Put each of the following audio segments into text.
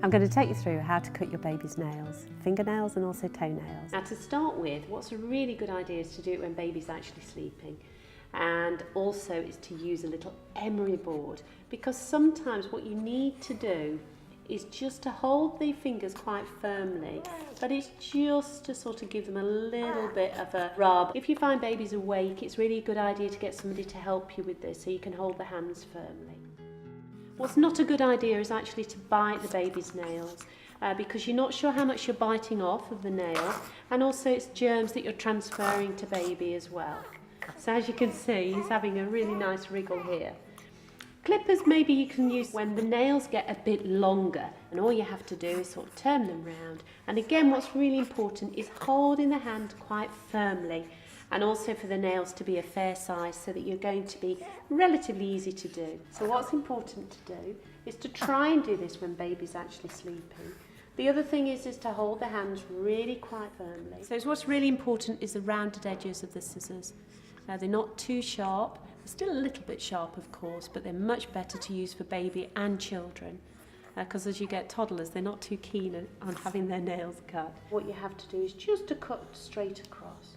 I'm going to take you through how to cut your baby's nails, fingernails and also toenails. Now to start with, what's a really good idea is to do it when baby's actually sleeping, and also is to use a little emery board, because sometimes what you need to do is just to hold the fingers quite firmly, but it's just to sort of give them a little bit of a rub. If you find baby's awake, it's really a good idea to get somebody to help you with this so you can hold the hands firmly. What's not a good idea is actually to bite the baby's nails because you're not sure how much you're biting off of the nail, and also it's germs that you're transferring to baby as well. So as you can see, he's having a really nice wriggle here. Clippers maybe you can use when the nails get a bit longer, and all you have to do is sort of turn them round. And again, what's really important is holding the hand quite firmly, and also for the nails to be a fair size so that you're going to be relatively easy to do. So what's important to do is to try and do this when baby's actually sleeping. The other thing is to hold the hands really quite firmly. So what's really important is the rounded edges of the scissors. They're not too sharp. They're still a little bit sharp, of course, but they're much better to use for baby and children, because as you get toddlers, they're not too keen on having their nails cut. What you have to do is just to cut straight across.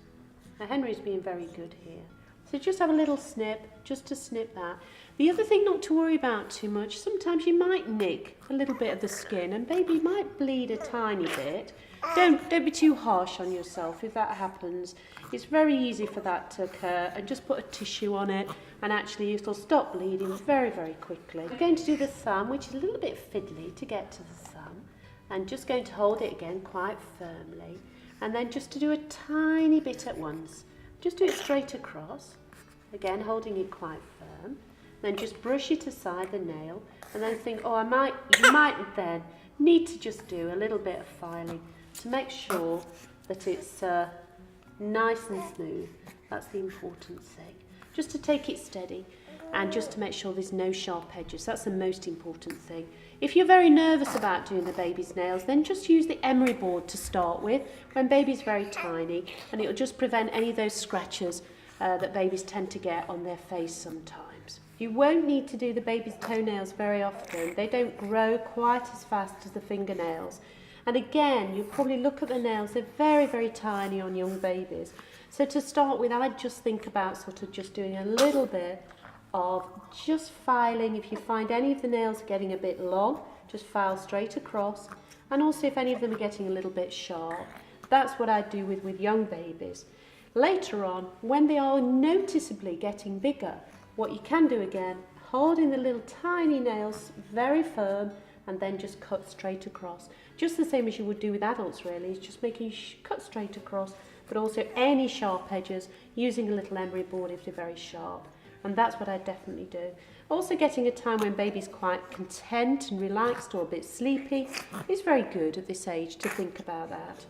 Now Henry's being very good here. So just have a little snip, just to snip that. The other thing not to worry about too much, sometimes you might nick a little bit of the skin and baby might bleed a tiny bit. Don't be too harsh on yourself if that happens. It's very easy for that to occur, and just put a tissue on it and actually it'll stop bleeding very, very quickly. We're going to do the thumb, which is a little bit fiddly to get to the thumb, and just going to hold it again quite firmly, and then just to do a tiny bit at once. Just do it straight across, again holding it quite firm, then just brush it aside the nail, and then think, oh, you might then need to just do a little bit of filing to make sure that it's nice and smooth. That's the important thing. Just to take it steady and just to make sure there's no sharp edges. That's the most important thing. If you're very nervous about doing the baby's nails, then just use the emery board to start with when baby's very tiny, and it'll just prevent any of those scratches that babies tend to get on their face sometimes. You won't need to do the baby's toenails very often. They don't grow quite as fast as the fingernails. And again, you probably look at the nails, they're very, very tiny on young babies. So to start with, I'd just think about sort of just doing a little bit of just filing. If you find any of the nails are getting a bit long, just file straight across. And also if any of them are getting a little bit sharp, that's what I do with young babies. Later on, when they are noticeably getting bigger, what you can do again, holding the little tiny nails very firm, and then just cut straight across. Just the same as you would do with adults really, is just making cut straight across, but also any sharp edges, using a little emery board if they're very sharp. And that's what I definitely do. Also getting a time when baby's quite content and relaxed or a bit sleepy is very good at this age to think about that.